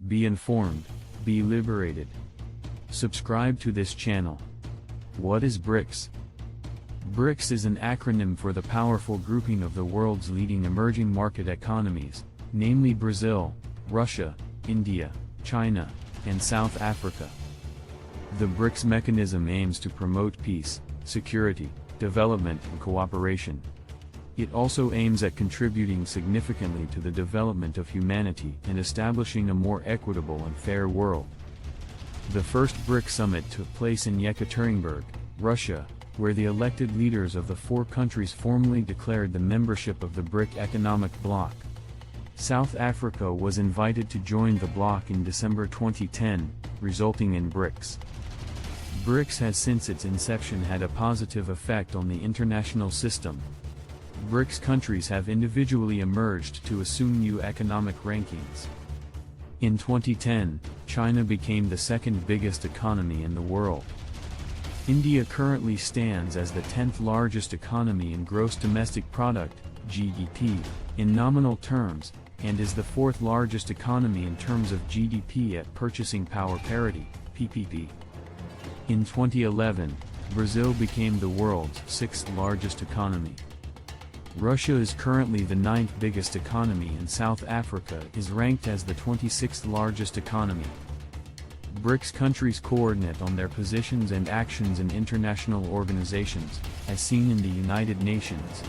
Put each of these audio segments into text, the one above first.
Be informed, be liberated. Subscribe to this channel. What is BRICS? BRICS is an acronym for the powerful grouping of the world's leading emerging market economies, namely Brazil, Russia, India, China, and South Africa. The BRICS mechanism aims to promote peace, security, development and cooperation. It also aims at contributing significantly to the development of humanity and establishing a more equitable and fair world. The first BRICS summit took place in Yekaterinburg, Russia, where the elected leaders of the four countries formally declared the membership of the BRIC economic bloc. South Africa was invited to join the bloc in December 2010, resulting in BRICS. BRICS has since its inception had a positive effect on the international system. BRICS countries have individually emerged to assume new economic rankings. In 2010, China became the second biggest economy in the world. India currently stands as the 10th largest economy in gross domestic product, GDP, in nominal terms, and is the fourth largest economy in terms of GDP at purchasing power parity, PPP. In 2011, Brazil became the world's sixth largest economy. Russia is currently the ninth biggest economy and South Africa is ranked as the 26th largest economy. BRICS countries coordinate on their positions and actions in international organizations, as seen in the United Nations.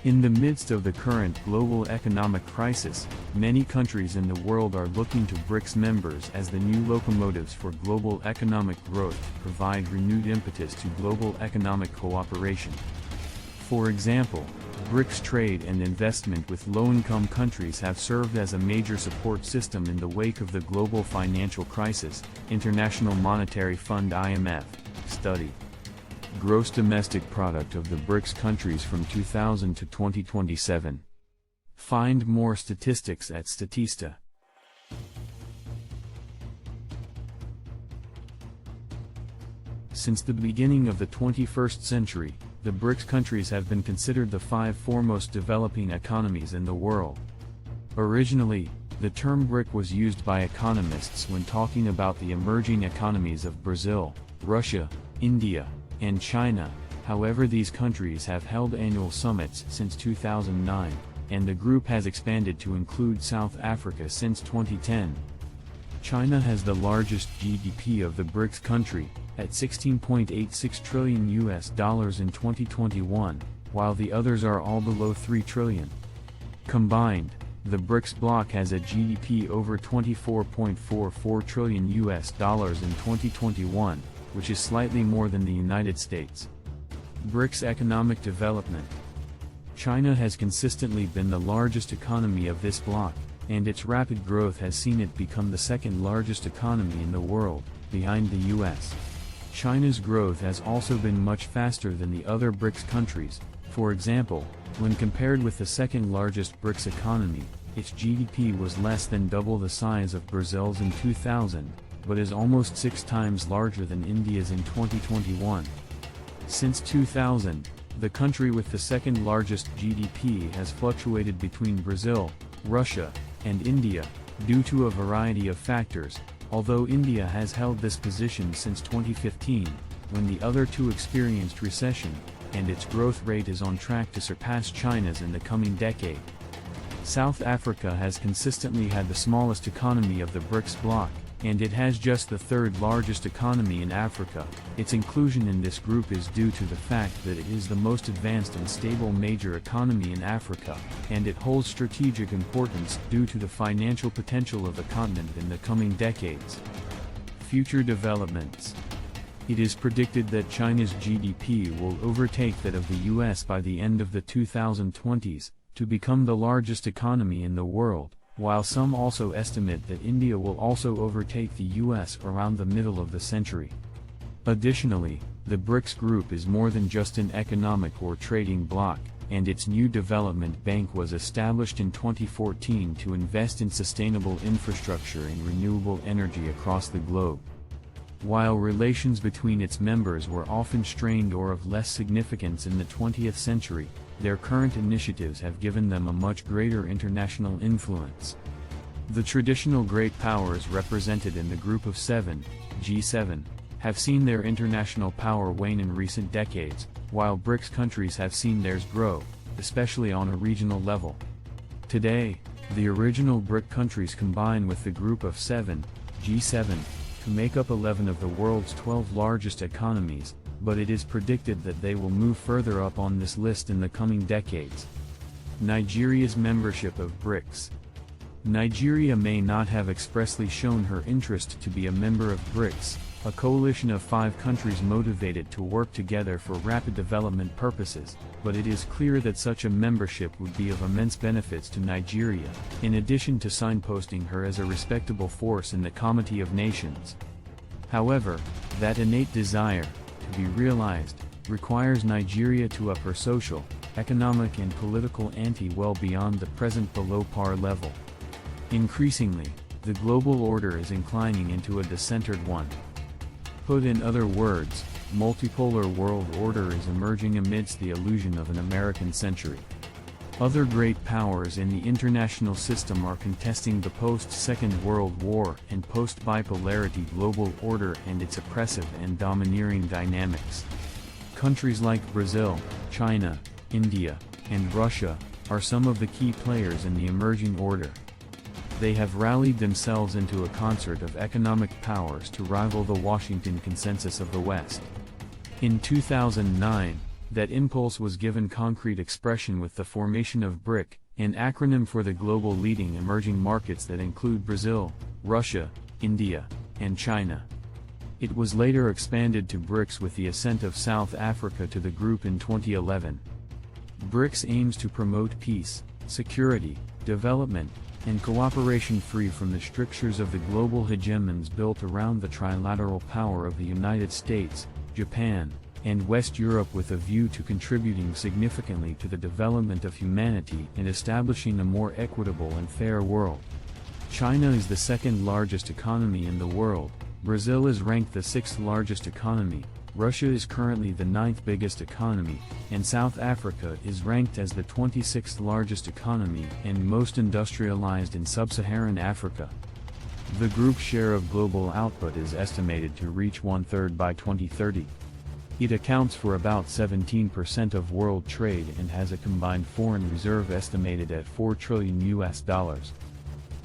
In the midst of the current global economic crisis, many countries in the world are looking to BRICS members as the new locomotives for global economic growth to provide renewed impetus to global economic cooperation. For example, BRICS trade and investment with low-income countries have served as a major support system in the wake of the global financial crisis, International Monetary Fund (IMF) study. Gross domestic product of the BRICS countries from 2000 to 2027. Find more statistics at Statista. Since the beginning of the 21st century, the BRICS countries have been considered the five foremost developing economies in the world. Originally, the term BRIC was used by economists when talking about the emerging economies of Brazil, Russia, India, and China. However, these countries have held annual summits since 2009, and the group has expanded to include South Africa since 2010. China has the largest GDP of the BRICS country, at $16.86 trillion in 2021, while the others are all below $3 trillion. Combined, the BRICS bloc has a GDP over $24.44 trillion in 2021, which is slightly more than the United States. BRICS economic development. China has consistently been the largest economy of this bloc, and its rapid growth has seen it become the second largest economy in the world, behind the US. China's growth has also been much faster than the other BRICS countries. For example, when compared with the second largest BRICS economy, its GDP was less than double the size of Brazil's in 2000, but is almost 6 times larger than India's in 2021. Since 2000, the country with the second largest GDP has fluctuated between Brazil, Russia, and India, due to a variety of factors, although India has held this position since 2015, when the other two experienced recession, and its growth rate is on track to surpass China's in the coming decade. South Africa has consistently had the smallest economy of the BRICS bloc, and it has just the third largest economy in Africa. Its inclusion in this group is due to the fact that it is the most advanced and stable major economy in Africa, and it holds strategic importance due to the financial potential of the continent in the coming decades. Future developments. It is predicted that China's GDP will overtake that of the US by the end of the 2020s, to become the largest economy in the world, while some also estimate that India will also overtake the US around the middle of the century. Additionally, the BRICS group is more than just an economic or trading bloc, and its new development bank was established in 2014 to invest in sustainable infrastructure and renewable energy across the globe. While relations between its members were often strained or of less significance in the 20th century, their current initiatives have given them a much greater international influence. The traditional great powers represented in the Group of Seven, G7, have seen their international power wane in recent decades, while BRICS countries have seen theirs grow, especially on a regional level. Today, the original BRIC countries combine with the Group of Seven, G7, to make up 11 of the world's 12 largest economies, but it is predicted that they will move further up on this list in the coming decades. Nigeria's membership of BRICS. Nigeria may not have expressly shown her interest to be a member of BRICS, a coalition of 5 countries motivated to work together for rapid development purposes, but it is clear that such a membership would be of immense benefits to Nigeria, in addition to signposting her as a respectable force in the Committee of Nations. However, that innate desire, to be realized, requires Nigeria to up her social, economic and political ante well beyond the present below-par level. Increasingly, the global order is inclining into a decentered one. Put in other words, multipolar world order is emerging amidst the illusion of an American century. Other great powers in the international system are contesting the post-Second World War and post-bipolarity global order and its oppressive and domineering dynamics. Countries like Brazil, China, India, and Russia are some of the key players in the emerging order. They have rallied themselves into a concert of economic powers to rival the Washington Consensus of the West. In 2009, that impulse was given concrete expression with the formation of BRIC, an acronym for the global leading emerging markets that include Brazil, Russia, India, and China. It was later expanded to BRICS with the ascent of South Africa to the group in 2011. BRICS aims to promote peace, security, development, and cooperation free from the strictures of the global hegemons built around the trilateral power of the United States, Japan, and West Europe, with a view to contributing significantly to the development of humanity and establishing a more equitable and fair world. China is the second largest economy in the world, Brazil is ranked the 6th largest economy, Russia is currently the 9th biggest economy, and South Africa is ranked as the 26th largest economy and most industrialized in sub-Saharan Africa. The group's share of global output is estimated to reach 1/3 by 2030. It accounts for about 17% of world trade and has a combined foreign reserve estimated at $4 trillion.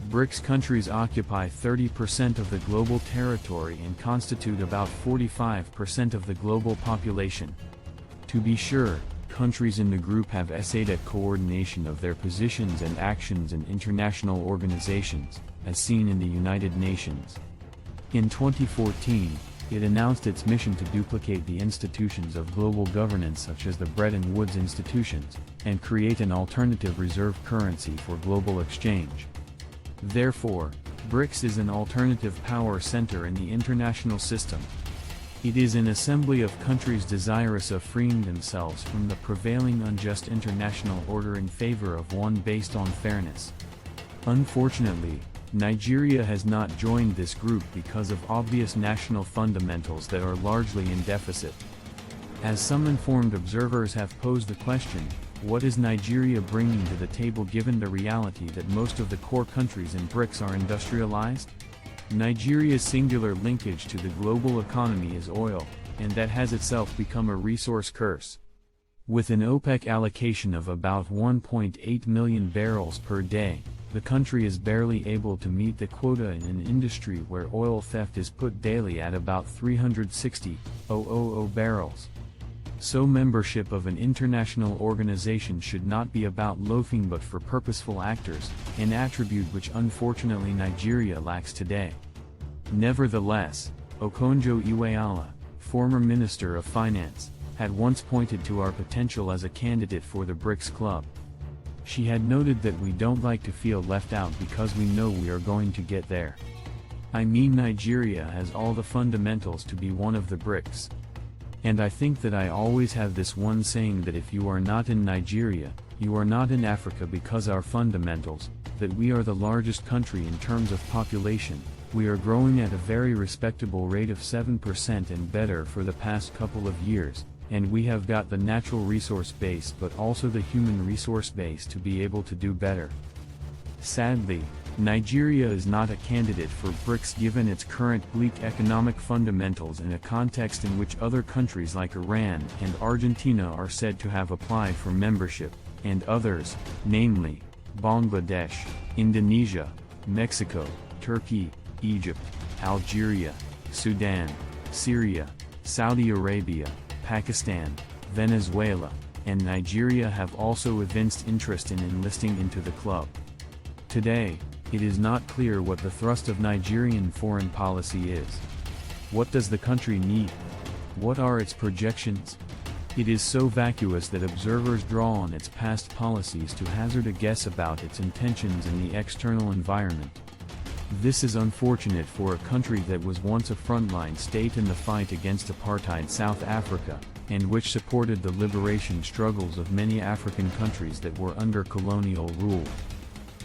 BRICS countries occupy 30% of the global territory and constitute about 45% of the global population. To be sure, countries in the group have essayed at coordination of their positions and actions in international organizations, as seen in the United Nations. In 2014, it announced its mission to duplicate the institutions of global governance such as the Bretton Woods institutions, and create an alternative reserve currency for global exchange. Therefore, BRICS is an alternative power center in the international system. It is an assembly of countries desirous of freeing themselves from the prevailing unjust international order in favor of one based on fairness. Unfortunately, Nigeria has not joined this group because of obvious national fundamentals that are largely in deficit. As some informed observers have posed the question, what is Nigeria bringing to the table given the reality that most of the core countries in BRICS are industrialized? Nigeria's singular linkage to the global economy is oil, and that has itself become a resource curse. With an OPEC allocation of about 1.8 million barrels per day, the country is barely able to meet the quota in an industry where oil theft is put daily at about 360,000 barrels. So membership of an international organization should not be about loafing but for purposeful actors, an attribute which unfortunately Nigeria lacks today. Nevertheless, Okonjo-Iweala, former Minister of Finance, had once pointed to our potential as a candidate for the BRICS Club. She had noted that we don't like to feel left out because we know we are going to get there. I mean, Nigeria has all the fundamentals to be one of the BRICS. And I think that I always have this one saying that if you are not in Nigeria, you are not in Africa, because our fundamentals, that we are the largest country in terms of population, we are growing at a very respectable rate of 7% and better for the past couple of years, and we have got the natural resource base but also the human resource base to be able to do better. Sadly, Nigeria is not a candidate for BRICS given its current bleak economic fundamentals in a context in which other countries like Iran and Argentina are said to have applied for membership, and others, namely, Bangladesh, Indonesia, Mexico, Turkey, Egypt, Algeria, Sudan, Syria, Saudi Arabia, Pakistan, Venezuela, and Nigeria have also evinced interest in enlisting into the club. Today, it is not clear what the thrust of Nigerian foreign policy is. What does the country need? What are its projections? It is so vacuous that observers draw on its past policies to hazard a guess about its intentions in the external environment. This is unfortunate for a country that was once a frontline state in the fight against apartheid South Africa, and which supported the liberation struggles of many African countries that were under colonial rule.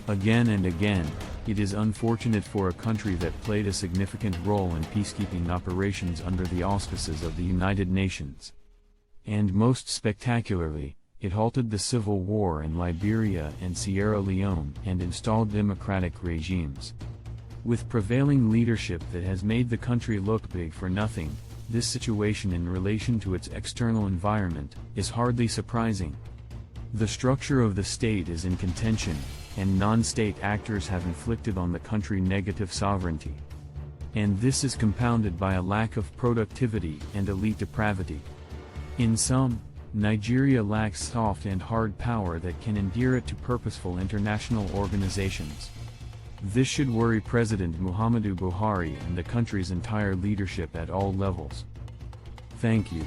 Again and again, it is unfortunate for a country that played a significant role in peacekeeping operations under the auspices of the United Nations. And most spectacularly, it halted the civil war in Liberia and Sierra Leone and installed democratic regimes. With prevailing leadership that has made the country look big for nothing, this situation in relation to its external environment is hardly surprising. The structure of the state is in contention, and non-state actors have inflicted on the country negative sovereignty. And this is compounded by a lack of productivity and elite depravity. In sum, Nigeria lacks soft and hard power that can endear it to purposeful international organizations. This should worry President Muhammadu Buhari and the country's entire leadership at all levels. Thank you.